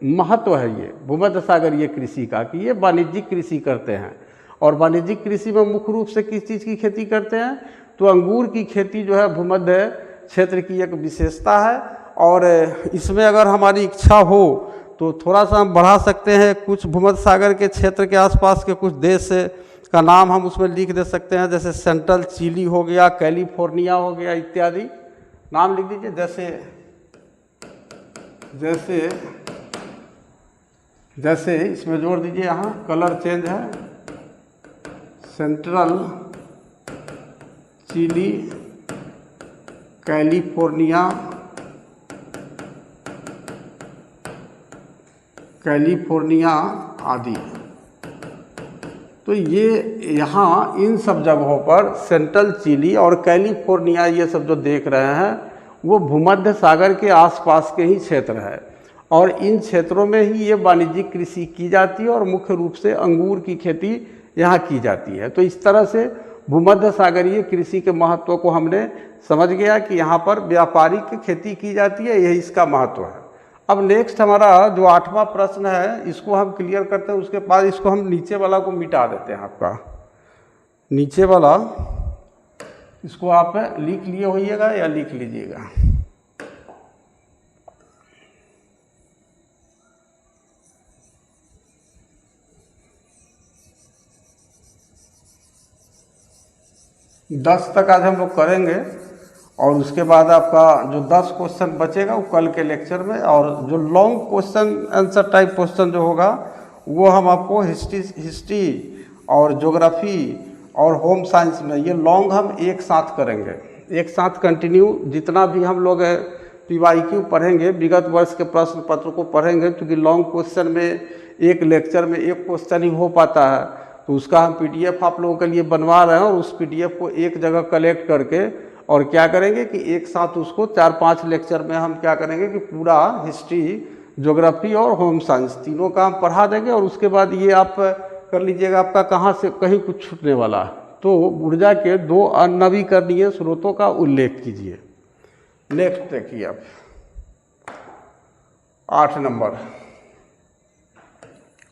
महत्व है ये भूमध्य सागरीय कृषि का, कि ये वाणिज्यिक कृषि करते हैं। और वाणिज्यिक कृषि में मुख्य रूप से किस चीज़ की खेती करते हैं, तो अंगूर की खेती जो है भूमध्य क्षेत्र की एक विशेषता है। और इसमें अगर हमारी इच्छा हो तो थोड़ा सा हम बढ़ा सकते हैं, कुछ भूमध्य सागर के क्षेत्र के आसपास के कुछ देश का नाम हम उसमें लिख दे सकते हैं, जैसे सेंट्रल चिली हो गया, कैलिफोर्निया हो गया इत्यादि नाम लिख दीजिए। जैसे इसमें जोड़ दीजिए, यहाँ कलर चेंज है, सेंट्रल चिली, कैलिफोर्निया आदि। तो ये यहाँ इन सब जगहों पर सेंट्रल चिली और कैलिफोर्निया ये सब जो देख रहे हैं वो भूमध्य सागर के आसपास के ही क्षेत्र है। और इन क्षेत्रों में ही ये वाणिज्यिक कृषि की जाती है और मुख्य रूप से अंगूर की खेती यहाँ की जाती है। तो इस तरह से भूमध्य सागरीय कृषि के महत्व को हमने समझ गया कि यहाँ पर व्यापारिक खेती की जाती है, यही इसका महत्व है। अब नेक्स्ट हमारा जो 8वां प्रश्न है इसको हम क्लियर करते हैं, उसके बाद इसको हम नीचे वाला को मिटा देते हैं। आपका नीचे वाला इसको आप लिख लिए होइएगा या लिख लीजिएगा। दस तक आज हम लोग करेंगे और उसके बाद आपका जो 10 क्वेश्चन बचेगा वो कल के लेक्चर में, और जो long question answer type question जो होगा वो हम आपको हिस्ट्री और ज्योग्राफी और होम साइंस में ये लॉन्ग हम एक साथ करेंगे, एक साथ कंटिन्यू। जितना भी हम लोग PYQ पढ़ेंगे, विगत वर्ष के प्रश्न पत्र को पढ़ेंगे, क्योंकि लॉन्ग क्वेश्चन में एक लेक्चर में एक क्वेश्चन ही हो पाता है, तो उसका हम PDF आप लोगों के लिए बनवा रहे हैं। और उस PDF को एक जगह कलेक्ट करके और क्या करेंगे कि एक साथ उसको 4-5 लेक्चर में हम क्या करेंगे कि पूरा हिस्ट्री, ज्योग्राफी और होम साइंस तीनों का हम पढ़ा देंगे। और उसके बाद ये आप कर लीजिएगा, आपका कहाँ से कहीं कुछ छूटने वाला है तो ऊर्जा के 2 अनवीकरणीय स्रोतों का उल्लेख कीजिए। नेक्स्ट देखिए आप 8 नंबर,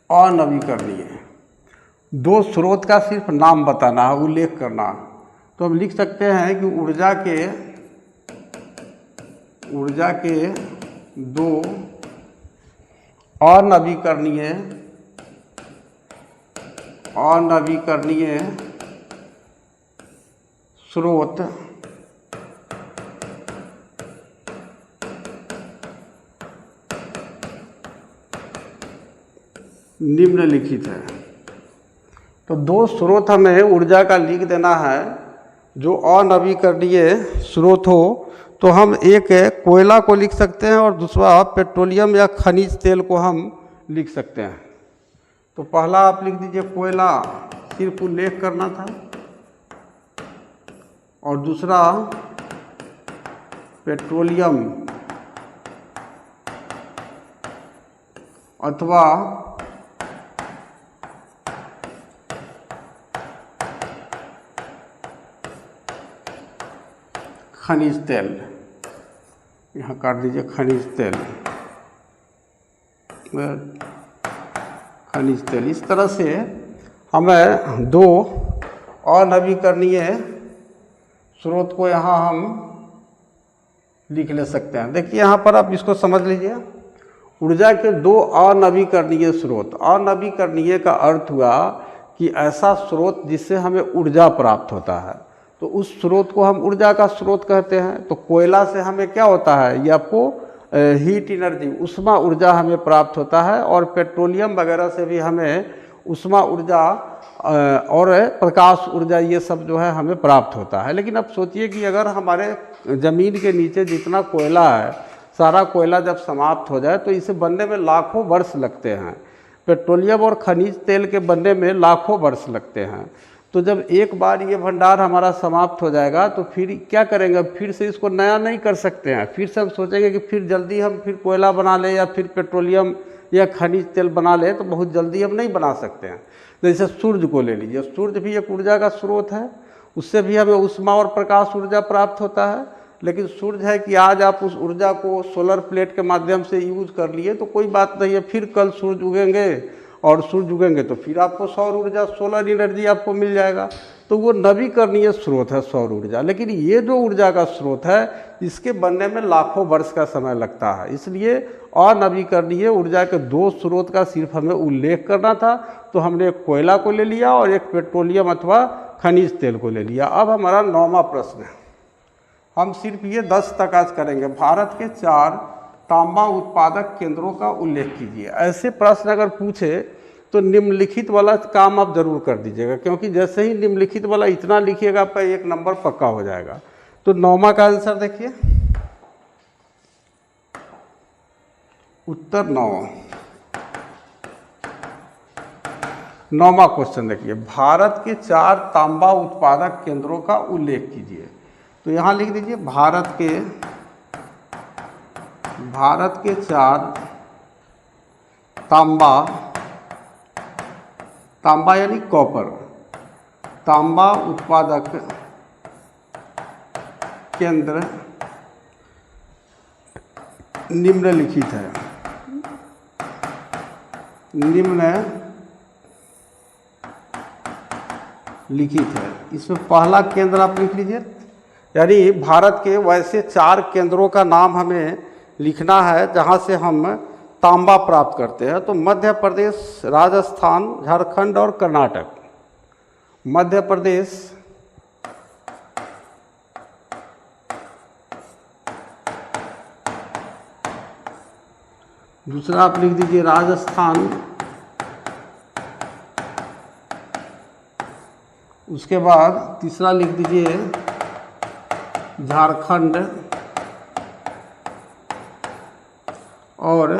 अनवीकरणीय 2 स्रोत का सिर्फ नाम बताना है, उल्लेख करना। तो हम लिख सकते हैं कि ऊर्जा के 2 अनवीकरणीय स्रोत निम्नलिखित है। तो 2 स्रोत हमें ऊर्जा का लिख देना है जो अनवीकरणीय स्रोत हो। तो हम एक कोयला को लिख सकते हैं और दूसरा पेट्रोलियम या खनिज तेल को हम लिख सकते हैं। तो पहला आप लिख दीजिए कोयला, सिर्फ उल्लेख करना था, और दूसरा पेट्रोलियम अथवा खनिज तेल, यहाँ काट दीजिए खनिज तेल, इस तरह से हमें 2 अनवीकरणीय स्रोत को यहाँ हम लिख ले सकते हैं। देखिए यहाँ पर आप इसको समझ लीजिए, ऊर्जा के 2 अनवीकरणीय स्रोत। अनवीकरणीय का अर्थ हुआ कि ऐसा स्रोत जिससे हमें ऊर्जा प्राप्त होता है, तो उस स्रोत को हम ऊर्जा का स्रोत कहते हैं। तो कोयला से हमें क्या होता है, ये आपको हीट एनर्जी, उष्मा ऊर्जा हमें प्राप्त होता है, और पेट्रोलियम वगैरह से भी हमें उष्मा ऊर्जा और प्रकाश ऊर्जा, ये सब जो है हमें प्राप्त होता है। लेकिन अब सोचिए कि अगर हमारे ज़मीन के नीचे जितना कोयला है, सारा कोयला जब समाप्त हो जाए तो इसे बनने में लाखों वर्ष लगते हैं। पेट्रोलियम और खनिज तेल के बनने में लाखों वर्ष लगते हैं। तो जब एक बार ये भंडार हमारा समाप्त हो जाएगा तो फिर क्या करेंगे, फिर से इसको नया नहीं कर सकते हैं। फिर से हम सोचेंगे कि फिर जल्दी हम फिर कोयला बना लें या फिर पेट्रोलियम या खनिज तेल बना लें, तो बहुत जल्दी हम नहीं बना सकते हैं। जैसे सूर्य को ले लीजिए, सूर्य भी एक ऊर्जा का स्रोत है, उससे भी हमें उष्मा और प्रकाश ऊर्जा प्राप्त होता है। लेकिन सूर्य है कि आज आप उस ऊर्जा को सोलर प्लेट के माध्यम से यूज कर लिए तो कोई बात नहीं है, फिर कल सूर्य उगेंगे, और सूर्य उगेंगे तो फिर आपको सौर ऊर्जा, सोलर एनर्जी आपको मिल जाएगा। तो वो नवीकरणीय स्रोत है सौर ऊर्जा। लेकिन ये जो ऊर्जा का स्रोत है, इसके बनने में लाखों वर्ष का समय लगता है। इसलिए अनवीकरणीय ऊर्जा के दो स्रोत का सिर्फ हमें उल्लेख करना था, तो हमने एक कोयला को ले लिया और एक पेट्रोलियम अथवा खनिज तेल को ले लिया। अब हमारा 9वां प्रश्न है, हम सिर्फ ये 10 तक आज करेंगे। भारत के 4 तांबा उत्पादक केंद्रों का उल्लेख कीजिए। ऐसे प्रश्न अगर पूछे तो निम्नलिखित वाला काम आप जरूर कर दीजिएगा, क्योंकि जैसे ही निम्नलिखित वाला इतना लिखिएगा आपका 1 नंबर पक्का हो जाएगा। तो 9वां का आंसर देखिए, उत्तर 9वां क्वेश्चन देखिए, भारत के 4 तांबा उत्पादक केंद्रों का उल्लेख कीजिए। तो यहाँ लिख दीजिए भारत के 4 तांबा यानी कॉपर, तांबा उत्पादक केंद्र निम्नलिखित है। इसमें पहला केंद्र आप लिख लीजिए, यानी भारत के वैसे 4 केंद्रों का नाम हमें लिखना है जहाँ से हम तांबा प्राप्त करते हैं। तो मध्य प्रदेश, राजस्थान, झारखंड और कर्नाटक। मध्य प्रदेश, दूसरा आप लिख दीजिए राजस्थान, उसके बाद तीसरा लिख दीजिए झारखंड, और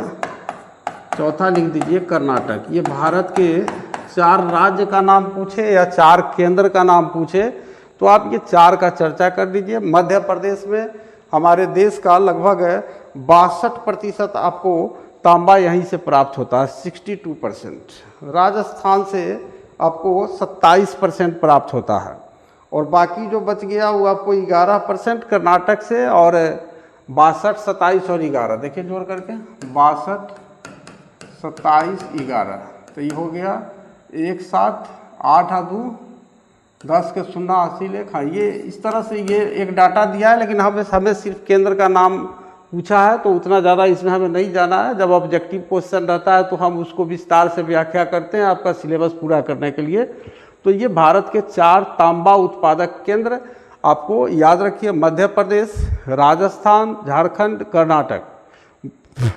चौथा लिख दीजिए कर्नाटक। ये भारत के 4 राज्य का नाम पूछे या 4 केंद्र का नाम पूछे तो आप ये 4 का चर्चा कर दीजिए। मध्य प्रदेश में हमारे देश का लगभग 62% आपको तांबा यहीं से प्राप्त होता है, 62%। राजस्थान से आपको 27% प्राप्त होता है, और बाकी जो बच गया वो आपको 11% कर्नाटक से, और 62, 27 और 11 देखिए जोड़ करके 62, 27, 11, तो ये हो गया 1, 7, 8 और 2, 10 के 0 80 लेख। हाँ, ये इस तरह से ये एक डाटा दिया है, लेकिन हमें सिर्फ केंद्र का नाम पूछा है तो उतना ज़्यादा इसमें हमें नहीं जाना है। जब ऑब्जेक्टिव क्वेश्चन रहता है तो हम उसको विस्तार से व्याख्या करते हैं आपका सिलेबस पूरा करने के लिए। तो ये भारत के 4 तांबा उत्पादक केंद्र आपको याद रखिए, मध्य प्रदेश, राजस्थान, झारखंड, कर्नाटक।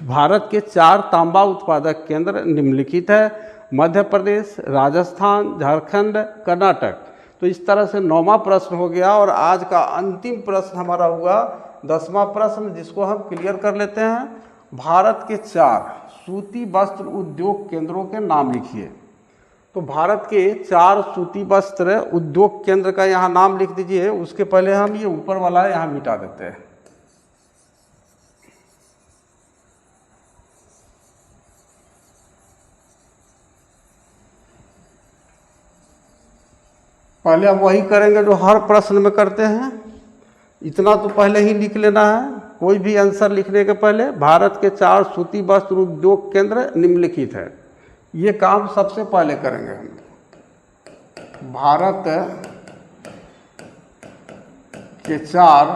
भारत के 4 तांबा उत्पादक केंद्र निम्नलिखित है, मध्य प्रदेश, राजस्थान, झारखंड, कर्नाटक। तो इस तरह से 9वां प्रश्न हो गया, और आज का अंतिम प्रश्न हमारा हुआ 10वां प्रश्न, जिसको हम क्लियर कर लेते हैं। भारत के 4 सूती वस्त्र उद्योग केंद्रों के नाम लिखिए। तो भारत के 4 सूती वस्त्र उद्योग केंद्र का यहाँ नाम लिख दीजिए। उसके पहले हम ये ऊपर वाला यहाँ मिटा देते हैं। पहले हम वही करेंगे जो हर प्रश्न में करते हैं, इतना तो पहले ही लिख लेना है। कोई भी आंसर लिखने के पहले भारत के 4 सूती वस्त्र उद्योग केंद्र निम्नलिखित है, ये काम सबसे पहले करेंगे हम। भारत के 4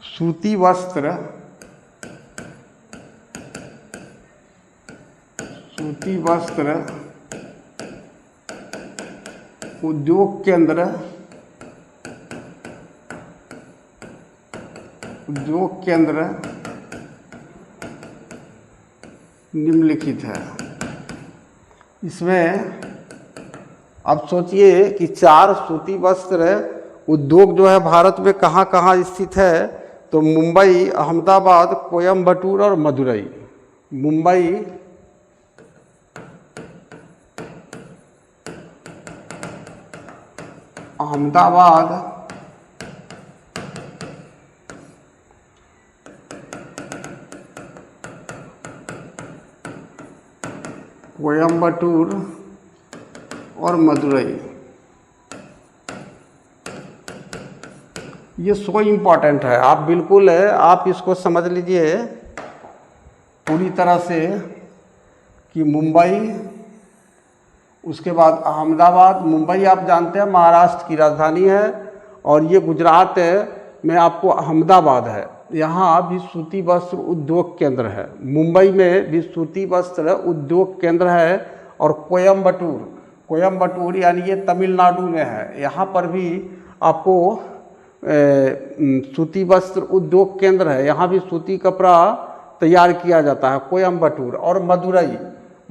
सूती सूती वस्त्र उद्योग केंद्र निम्नलिखित है। इसमें अब सोचिए कि 4 सूती वस्त्र उद्योग जो है भारत में कहाँ कहाँ स्थित है, तो मुंबई, अहमदाबाद, कोयम्बटूर और मदुरई। मुंबई, अहमदाबाद, कोयम्बटूर और मदुरई। ये सो इम्पॉर्टेंट है, आप बिल्कुल आप इसको समझ लीजिए पूरी तरह से कि मुंबई, उसके बाद अहमदाबाद। मुंबई आप जानते हैं महाराष्ट्र की राजधानी है, और ये गुजरात में आपको अहमदाबाद है, यहाँ भी सूती वस्त्र उद्योग केंद्र है। मुंबई में भी सूती वस्त्र उद्योग केंद्र है, और कोयम्बटूर यानी ये तमिलनाडु में है, यहाँ पर भी आपको सूती वस्त्र उद्योग केंद्र है, यहाँ भी सूती कपड़ा तैयार किया जाता है, कोयम्बटूर। और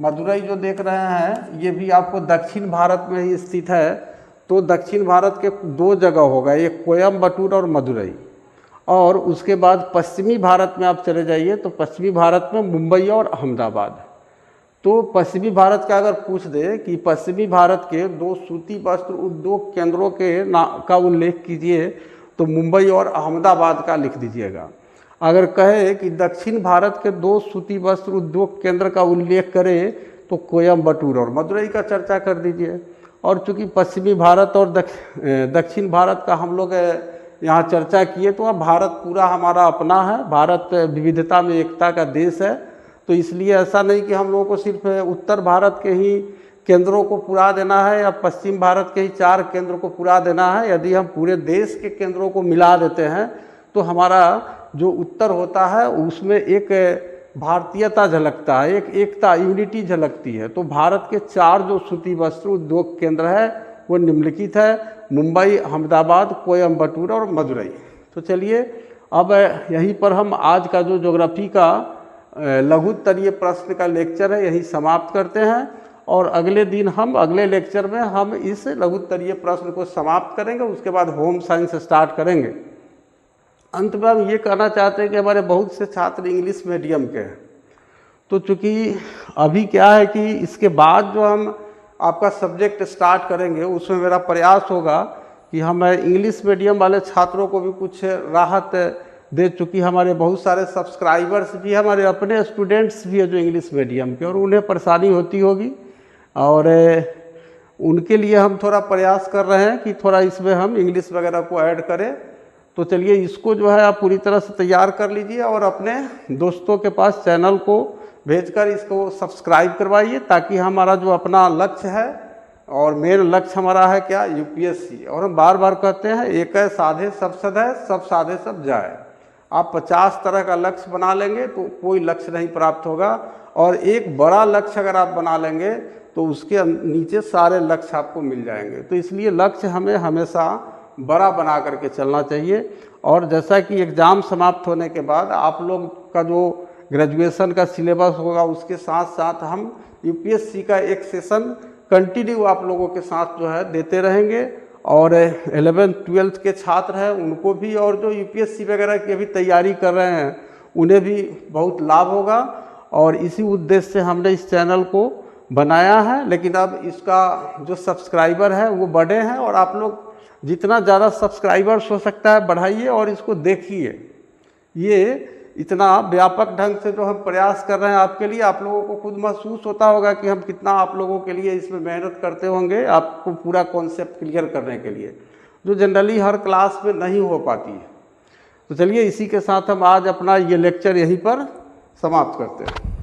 मदुरई जो देख रहे हैं ये भी आपको दक्षिण भारत में ही स्थित है। तो दक्षिण भारत के 2 जगह होगा, एक कोयम्बटूर और मदुरई। और उसके बाद पश्चिमी भारत में आप चले जाइए तो पश्चिमी भारत में मुंबई और अहमदाबाद। तो पश्चिमी भारत का अगर पूछ दे कि पश्चिमी भारत के 2 सूती वस्त्र उद्योग केंद्रों का उल्लेख कीजिए, तो मुंबई और अहमदाबाद का लिख दीजिएगा। अगर कहे कि दक्षिण भारत के 2 सूती वस्त्र उद्योग केंद्र का उल्लेख करे, तो कोयम्बटूर और मदुरई का चर्चा कर दीजिए। और चूँकि पश्चिमी भारत और दक्षिण भारत का हम लोग यहाँ चर्चा किए, तो अब भारत पूरा हमारा अपना है, भारत विविधता में एकता का देश है। तो इसलिए ऐसा नहीं कि हम लोगों को सिर्फ उत्तर भारत के ही केंद्रों को पूरा देना है या पश्चिम भारत के ही 4 केंद्र को पूरा देना है। यदि हम पूरे देश के केंद्रों को मिला देते हैं तो हमारा जो उत्तर होता है उसमें एक भारतीयता झलकता है, एक एकता, यूनिटी झलकती है। तो भारत के 4 जो सूती वस्त्र उद्योग केंद्र है वो निम्नलिखित है, मुंबई, अहमदाबाद, कोयम्बटूर और मदुरई। तो चलिए अब यहीं पर हम आज का जो ज्योग्राफी का लघुत्तरीय प्रश्न का लेक्चर है यही समाप्त करते हैं, और अगले दिन हम अगले लेक्चर में हम इस लघुत्तरीय प्रश्न को समाप्त करेंगे। उसके बाद होम साइंस स्टार्ट करेंगे। अंत में हम ये कहना चाहते हैं कि हमारे बहुत से छात्र इंग्लिश मीडियम के हैं, तो चूँकि अभी क्या है कि इसके बाद जो हम आपका सब्जेक्ट स्टार्ट करेंगे उसमें मेरा प्रयास होगा कि हम इंग्लिश मीडियम वाले छात्रों को भी कुछ राहत दे। चूँकि हमारे बहुत सारे सब्सक्राइबर्स भी, हमारे अपने स्टूडेंट्स भी हैं जो इंग्लिश मीडियम के, और उन्हें परेशानी होती होगी, और उनके लिए हम थोड़ा प्रयास कर रहे हैं कि थोड़ा इसमें हम इंग्लिश वगैरह को ऐड करें। तो चलिए इसको जो है आप पूरी तरह से तैयार कर लीजिए और अपने दोस्तों के पास चैनल को भेजकर इसको सब्सक्राइब करवाइए, ताकि हमारा जो अपना लक्ष्य है, और मेन लक्ष्य हमारा है क्या, यूपीएससी। और हम बार बार कहते हैं एक है साधे सब सद है, सब साधे सब जाए। आप 50 तरह का लक्ष्य बना लेंगे तो कोई लक्ष्य नहीं प्राप्त होगा, और एक बड़ा लक्ष्य अगर आप बना लेंगे तो उसके नीचे सारे लक्ष्य आपको मिल जाएंगे। तो इसलिए लक्ष्य हमें हमेशा बड़ा बना करके चलना चाहिए। और जैसा कि एग्ज़ाम समाप्त होने के बाद आप लोग का जो ग्रेजुएशन का सिलेबस होगा उसके साथ साथ हम यूपीएससी का एक सेशन कंटिन्यू आप लोगों के साथ जो है देते रहेंगे। और 11th-12th के छात्र हैं उनको भी, और जो यूपीएससी वगैरह की अभी तैयारी कर रहे हैं उन्हें भी बहुत लाभ होगा। और इसी उद्देश्य से हमने इस चैनल को बनाया है। लेकिन अब इसका जो सब्सक्राइबर है वो बढ़े हैं, और आप लोग जितना ज़्यादा सब्सक्राइबर्स हो सकता है बढ़ाइए और इसको देखिए। ये इतना व्यापक ढंग से जो हम प्रयास कर रहे हैं आपके लिए, आप लोगों को खुद महसूस होता होगा कि हम कितना आप लोगों के लिए इसमें मेहनत करते होंगे, आपको पूरा कॉन्सेप्ट क्लियर करने के लिए, जो जनरली हर क्लास में नहीं हो पाती है। तो चलिए इसी के साथ हम आज अपना ये लेक्चर यहीं पर समाप्त करते हैं।